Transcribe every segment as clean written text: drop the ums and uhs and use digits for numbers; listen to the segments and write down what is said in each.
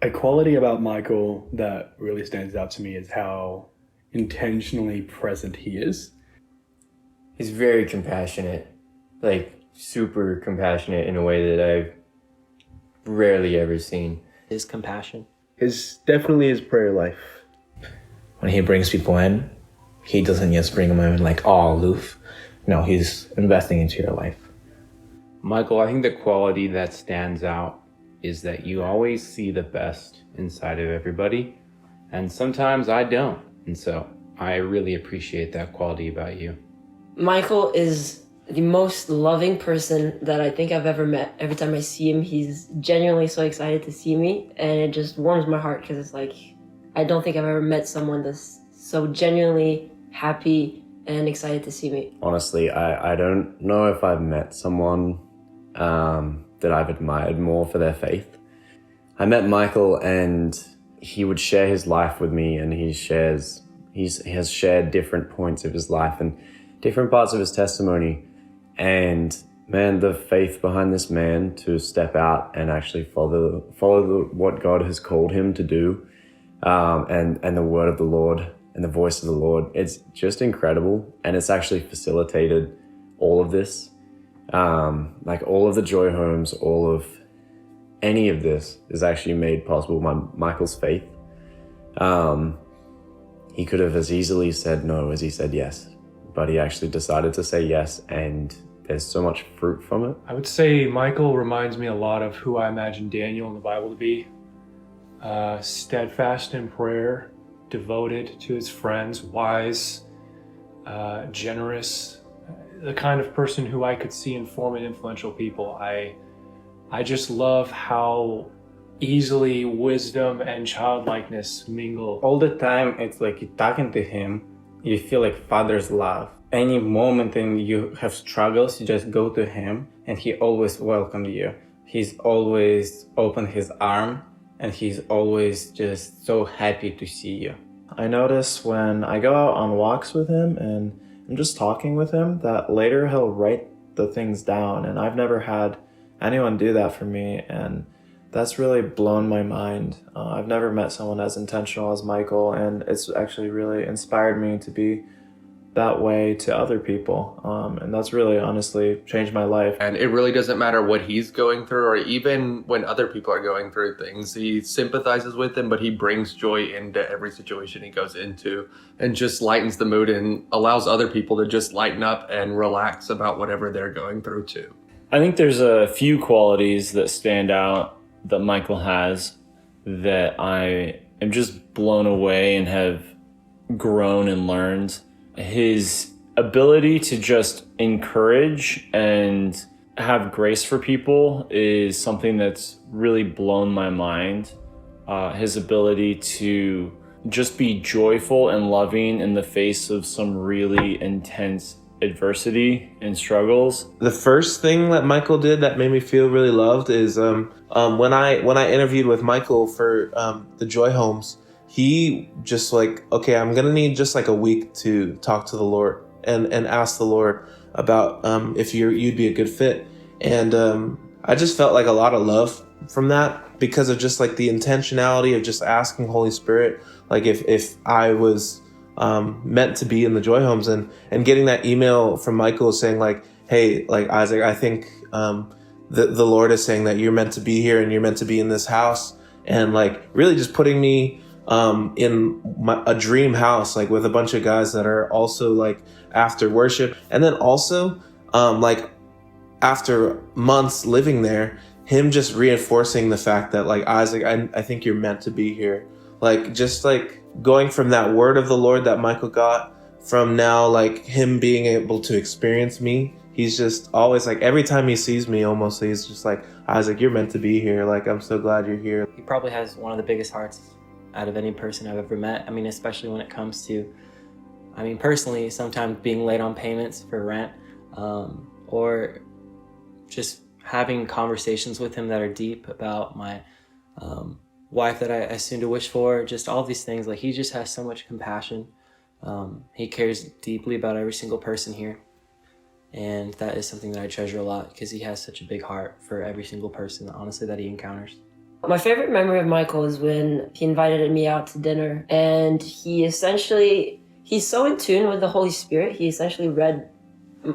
A quality about Michael that really stands out to me is how intentionally present he is. He's very compassionate, like super compassionate in a way that I've rarely ever seen. His compassion. Definitely his prayer life. When he brings people in, he doesn't just bring them in like all aloof. No, he's investing into your life. Michael, I think the quality that stands out is that you always see the best inside of everybody, and sometimes I don't. And so I really appreciate that quality about you. Michael is the most loving person that I think I've ever met. Every time I see him, he's genuinely so excited to see me, and it just warms my heart because it's like, I don't think I've ever met someone that's so genuinely happy and excited to see me. Honestly, I don't know if I've met someone that I've admired more for their faith. I met Michael and he would share his life with me, and he has shared different points of his life and different parts of his testimony. And man, the faith behind this man to step out and actually follow what God has called him to do, and the word of the Lord and the voice of the Lord, it's just incredible. And it's actually facilitated all of this. Like all of the Joy Homes, all of any of this is actually made possible by Michael's faith. He could have as easily said no as he said yes, but he actually decided to say yes, and there's so much fruit from it. I would say Michael reminds me a lot of who I imagine Daniel in the Bible to be. Steadfast in prayer, devoted to his friends, wise, generous, the kind of person who I could see inform and influential people. I just love how easily wisdom and childlikeness mingle. All the time, it's like you're talking to him, you feel like father's love. Any moment and you have struggles, you just go to him and he always welcomes you. He's always open his arm and he's always just so happy to see you. I notice when I go out on walks with him and I'm just talking with him that later he'll write the things down, and I've never had anyone do that for me, and that's really blown my mind. I've never met someone as intentional as Michael, and it's actually really inspired me to be that way to other people, and that's really honestly changed my life. And it really doesn't matter what he's going through, or even when other people are going through things. He sympathizes with them, but he brings joy into every situation he goes into and just lightens the mood and allows other people to just lighten up and relax about whatever they're going through too. I think there's a few qualities that stand out that Michael has that I am just blown away and have grown and learned. His ability to just encourage and have grace for people is something that's really blown my mind. His ability to just be joyful and loving in the face of some really intense adversity and struggles. The first thing that Michael did that made me feel really loved is when I interviewed with Michael for the Joy Homes, he just like, okay, I'm gonna need just like a week to talk to the Lord and ask the Lord about if you'd be a good fit. And I just felt like a lot of love from that because of just like the intentionality of just asking Holy Spirit, like if I was meant to be in the Joy Homes, and getting that email from Michael saying like, hey, like Isaac, I think the Lord is saying that you're meant to be here and you're meant to be in this house, and like really just putting me in a dream house, like with a bunch of guys that are also like after worship. And then also like after months living there, him just reinforcing the fact that like, Isaac, I think you're meant to be here. Like just like going from that word of the Lord that Michael got, from now like him being able to experience me, he's just always like, every time he sees me almost, he's just like, Isaac, you're meant to be here. Like, I'm so glad you're here. He probably has one of the biggest hearts out of any person I've ever met. I mean, especially when it comes to, I mean, personally, sometimes being late on payments for rent, or just having conversations with him that are deep about my wife that I soon to wish for, just all these things. Like, he just has so much compassion. He cares deeply about every single person here. And that is something that I treasure a lot because he has such a big heart for every single person, honestly, that he encounters. My favorite memory of Michael is when he invited me out to dinner, and he's so in tune with the Holy Spirit. He essentially read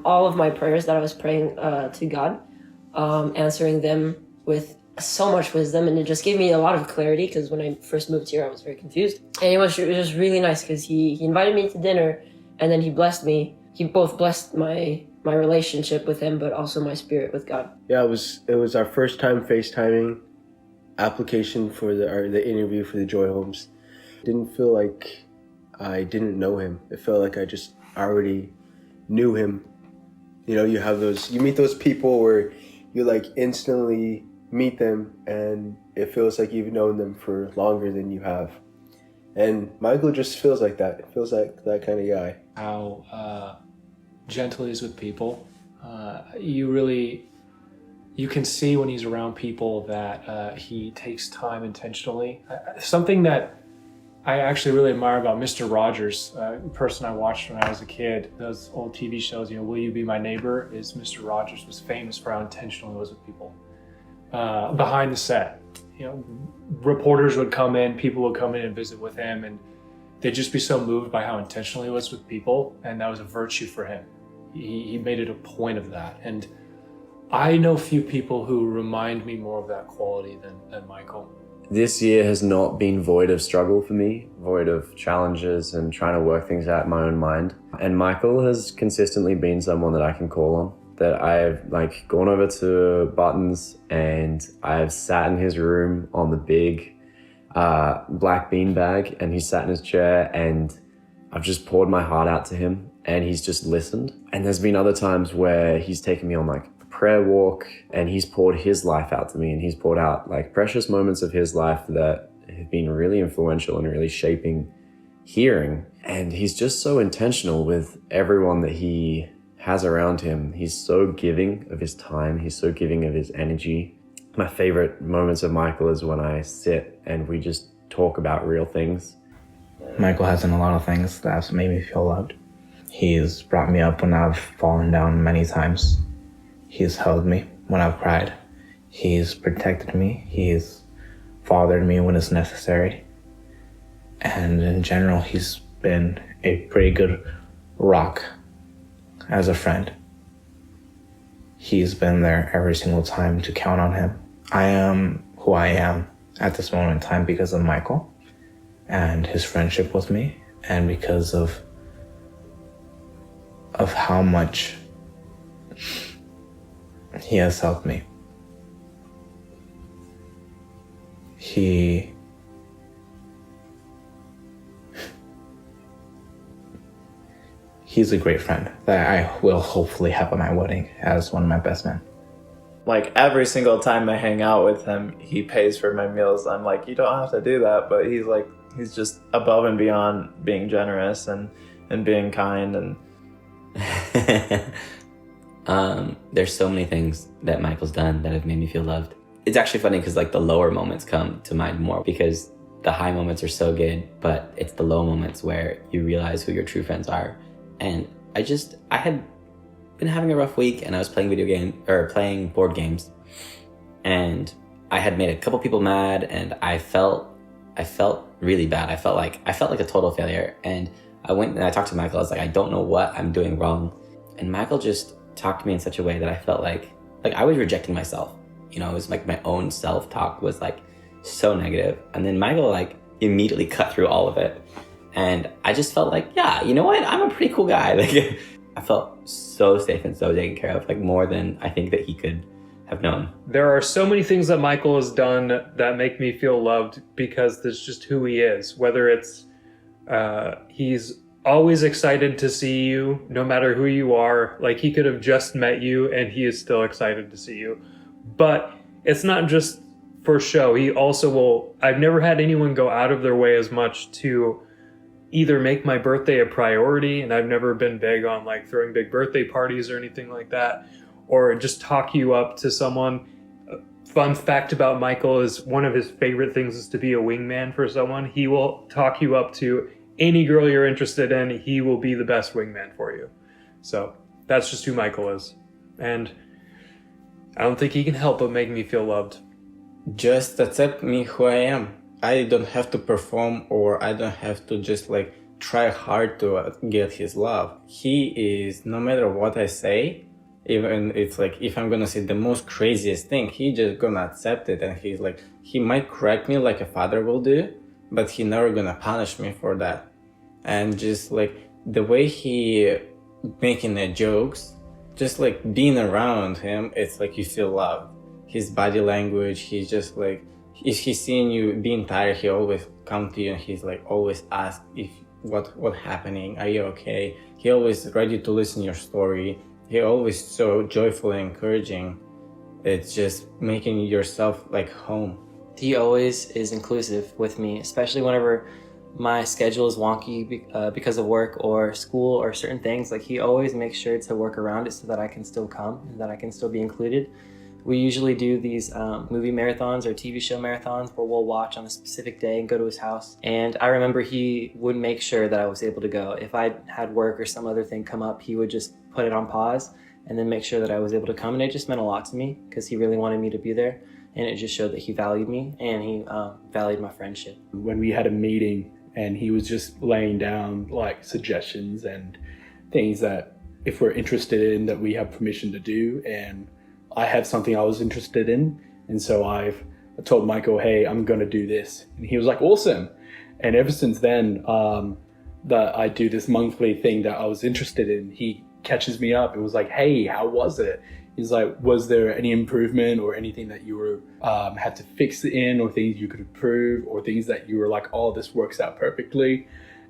all of my prayers that I was praying to God, answering them with so much wisdom, and it just gave me a lot of clarity, because when I first moved here I was very confused. And it was just really nice because he invited me to dinner, and then he blessed me. He both blessed my relationship with him, but also my spirit with God. Yeah, it was our first time FaceTiming. Application for the interview for the Joy Homes. Didn't feel like I didn't know him. It felt like I just already knew him. You know, you meet those people where you like instantly meet them and it feels like you've known them for longer than you have. And Michael just feels like that. It feels like that kind of guy. How gentle he is with people. You can see when he's around people that he takes time intentionally. Something that I actually really admire about Mr. Rogers, a person I watched when I was a kid, those old TV shows, Will You Be My Neighbor, is Mr. Rogers was famous for how intentional he was with people. Behind the set, reporters would come in, people would come in and visit with him, and they'd just be so moved by how intentional he was with people, and that was a virtue for him. He made it a point of that, and I know few people who remind me more of that quality than Michael. This year has not been void of struggle for me, void of challenges and trying to work things out in my own mind. And Michael has consistently been someone that I can call on, that I've gone over to Buttons and I've sat in his room on the big black beanbag, and he sat in his chair and I've just poured my heart out to him and he's just listened. And there's been other times where he's taken me on a prayer walk and he's poured his life out to me, and he's poured out precious moments of his life that have been really influential and really shaping hearing. And he's just so intentional with everyone that he has around him. He's so giving of his time. He's so giving of his energy. My favorite moments of Michael is when I sit and we just talk about real things. Michael has done a lot of things that have made me feel loved. He's brought me up when I've fallen down many times. He's held me when I've cried. He's protected me. He's fathered me when it's necessary. And in general, he's been a pretty good rock as a friend. He's been there every single time to count on him. I am who I am at this moment in time because of Michael and his friendship with me, and because of how much he has helped me. He's a great friend that I will hopefully have at my wedding as one of my best men. Every single time I hang out with him, he pays for my meals. I'm like, you don't have to do that, but he's just above and beyond being generous and being kind. And there's so many things that Michael's done that have made me feel loved. It's actually funny because the lower moments come to mind more, because the high moments are so good, but it's the low moments where you realize who your true friends are. And I had been having a rough week, and I was playing board games, and I had made a couple people mad, and I felt really bad. I felt like a total failure. And I went and I talked to Michael. I was like, I don't know what I'm doing wrong. And Michael just talked to me in such a way that I felt like I was rejecting myself. It was my own self-talk was so negative. And then Michael immediately cut through all of it. And I just felt yeah, you know what? I'm a pretty cool guy. I felt so safe and so taken care of, more than I think that he could have known. There are so many things that Michael has done that make me feel loved because that's just who he is. Whether it's he's always excited to see you, no matter who you are. He could have just met you and he is still excited to see you. But it's not just for show. He also will, I've never had anyone go out of their way as much to either make my birthday a priority, and I've never been big on throwing big birthday parties or anything like that, or just talk you up to someone. Fun fact about Michael is one of his favorite things is to be a wingman for someone. He will talk you up to any girl you're interested in. He will be the best wingman for you. So that's just who Michael is. And I don't think he can help but make me feel loved. just accept me who I am. I don't have to perform, or I don't have to just like try hard to get his love. He is, no matter what I say, even it's like if I'm gonna say the most craziest thing, he just gonna accept it, and he's like, he might correct me like a father will do, but he never gonna punish me for that. And just like the way he making the jokes, just like being around him, it's like you feel love. His body language, he's just like, if he's seeing you being tired, he always come to you and he's like always ask if what happening, are you okay? He always ready to listen your story. He always so joyful and encouraging. It's just making yourself like home. He always is inclusive with me, especially whenever my schedule is wonky because of work or school or certain things. Like, he always makes sure to work around it so that I can still come and that I can still be included. We usually do these movie marathons or TV show marathons where we'll watch on a specific day and go to his house. And I remember he would make sure that I was able to go. If I had work or some other thing come up, he would just put it on pause and then make sure that I was able to come. And it just meant a lot to me because he really wanted me to be there. And it just showed that he valued me and he valued my friendship. When we had a meeting and he was just laying down like suggestions and things that if we're interested in, that we have permission to do, and I had something I was interested in, and so I told Michael, hey, I'm gonna do this, and he was like, awesome. And ever since then, that I do this monthly thing that I was interested in, he catches me up and was like, hey, how was it? He's like, was there any improvement or anything that you were had to fix in, or things you could improve, or things that you were like, oh, this works out perfectly?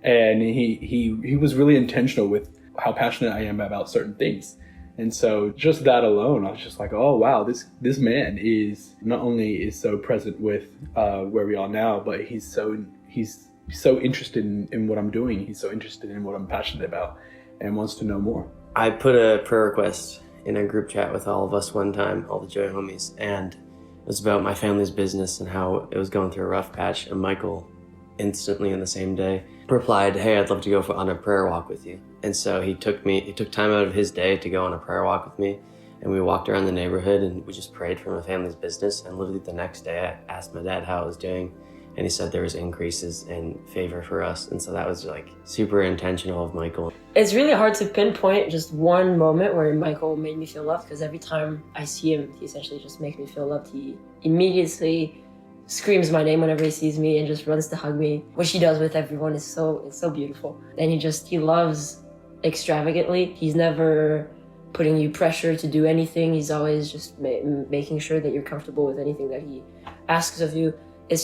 And he was really intentional with how passionate I am about certain things. And so just that alone, I was just like, oh wow, this man is not only is so present with where we are now, but he's so interested in what I'm doing. He's so interested in what I'm passionate about and wants to know more. I put a prayer request in a group chat with all of us one time, all the Joy Homies, and it was about my family's business and how it was going through a rough patch. And Michael instantly in the same day replied, hey, I'd love to go on a prayer walk with you. And so he took time out of his day to go on a prayer walk with me, and we walked around the neighborhood and we just prayed for my family's business. And literally the next day I asked my dad how I was doing, and he said there was increases in favor for us. And so that was like super intentional of Michael. It's really hard to pinpoint just one moment where Michael made me feel loved, because every time I see him, he essentially just makes me feel loved. He immediately screams my name whenever he sees me and just runs to hug me. What he does with everyone is so beautiful. And he loves extravagantly. He's never putting you pressure to do anything. He's always just making sure that you're comfortable with anything that he asks of you. It's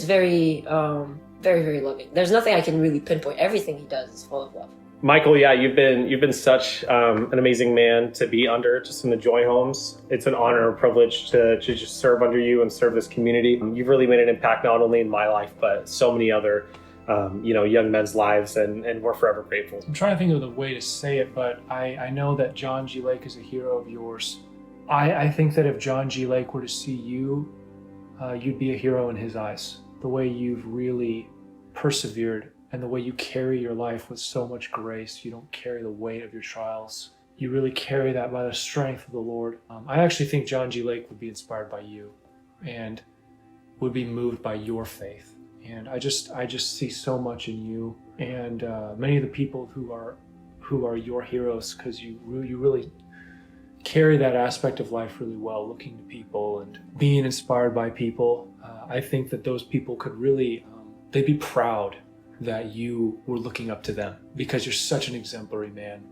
very, very loving. There's nothing I can really pinpoint. Everything he does is full of love. Michael, yeah, you've been such an amazing man to be under, just in the Joy Homes. It's an honor and privilege to just serve under you and serve this community. You've really made an impact not only in my life, but so many other young men's lives, and we're forever grateful. I'm trying to think of the way to say it, but I know that John G. Lake is a hero of yours. I think that if John G. Lake were to see you, you'd be a hero in his eyes. The way you've really persevered and the way you carry your life with so much grace. You don't carry the weight of your trials. You really carry that by the strength of the Lord. I actually think John G. Lake would be inspired by you and would be moved by your faith. And I just see so much in you and many of the people who are your heroes, because you really carry that aspect of life really well, looking to people and being inspired by people. I think that those people could really, they'd be proud that you were looking up to them, because you're such an exemplary man.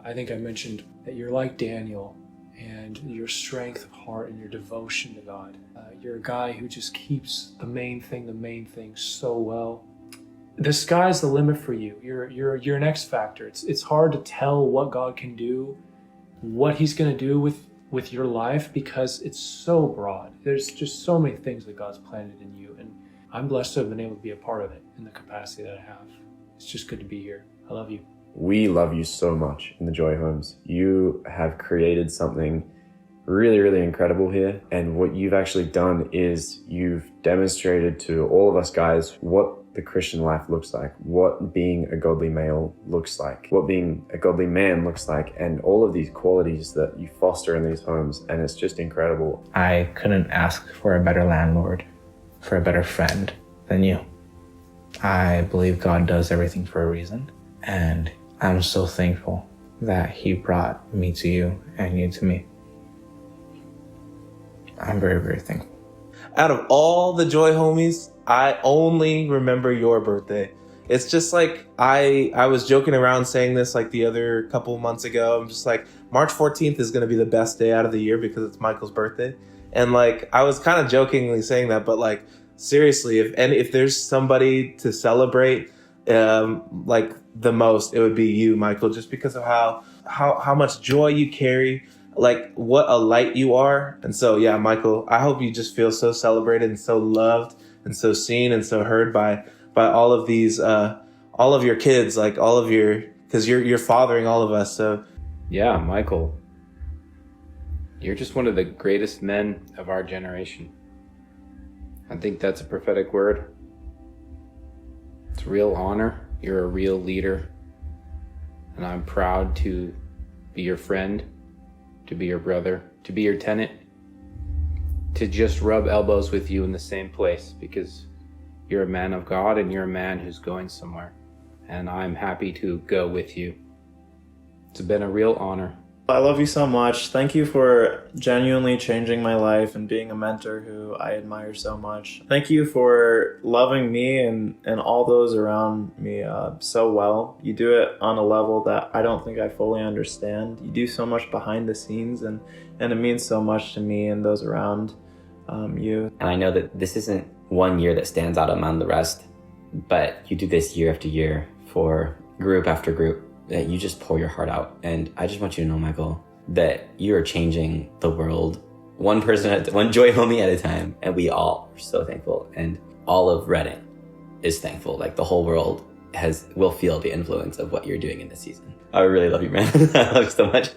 I think I mentioned that you're like Daniel, and your strength of heart and your devotion to God. You're a guy who just keeps the main thing so well. The sky's the limit for you. You're an X factor. It's hard to tell what God can do, what he's going to do with your life, because it's so broad. There's just so many things that God's planted in you, and I'm blessed to have been able to be a part of it in the capacity that I have. It's just good to be here. I love you. We love you so much in the Joy Homes. You have created something really, really incredible here. And what you've actually done is you've demonstrated to all of us guys what the Christian life looks like, what being a godly male looks like, what being a godly man looks like, and all of these qualities that you foster in these homes. And it's just incredible. I couldn't ask for a better landlord, for a better friend than you. I believe God does everything for a reason, and I'm so thankful that He brought me to you and you to me. I'm very, very thankful. Out of all the Joy homies, I only remember your birthday. It's just like, I was joking around saying this like the other couple months ago. I'm just like, March 14th is going to be the best day out of the year because it's Michael's birthday. And like, I was kind of jokingly saying that, but like, seriously, if there's somebody to celebrate, like the most, it would be you, Michael, just because of how much joy you carry, like what a light you are. And so, yeah, Michael, I hope you just feel so celebrated and so loved and so seen and so heard by all of these, all of your kids, like all of because you're fathering all of us. So yeah, Michael, you're just one of the greatest men of our generation. I think that's a prophetic word. It's a real honor. You're a real leader. And I'm proud to be your friend, to be your brother, to be your tenant, to just rub elbows with you in the same place, because you're a man of God and you're a man who's going somewhere. And I'm happy to go with you. It's been a real honor. I love you so much. Thank you for genuinely changing my life and being a mentor who I admire so much. Thank you for loving me and all those around me so well. You do it on a level that I don't think I fully understand. You do so much behind the scenes, and it means so much to me and those around you. And I know that this isn't one year that stands out among the rest, but you do this year after year for group after group, that you just pour your heart out. And I just want you to know, Michael, that you are changing the world one person one Joy homie at a time. And we all are so thankful. And all of Reading is thankful. Like the whole world will feel the influence of what you're doing in this season. I really love you, man. I love you so much.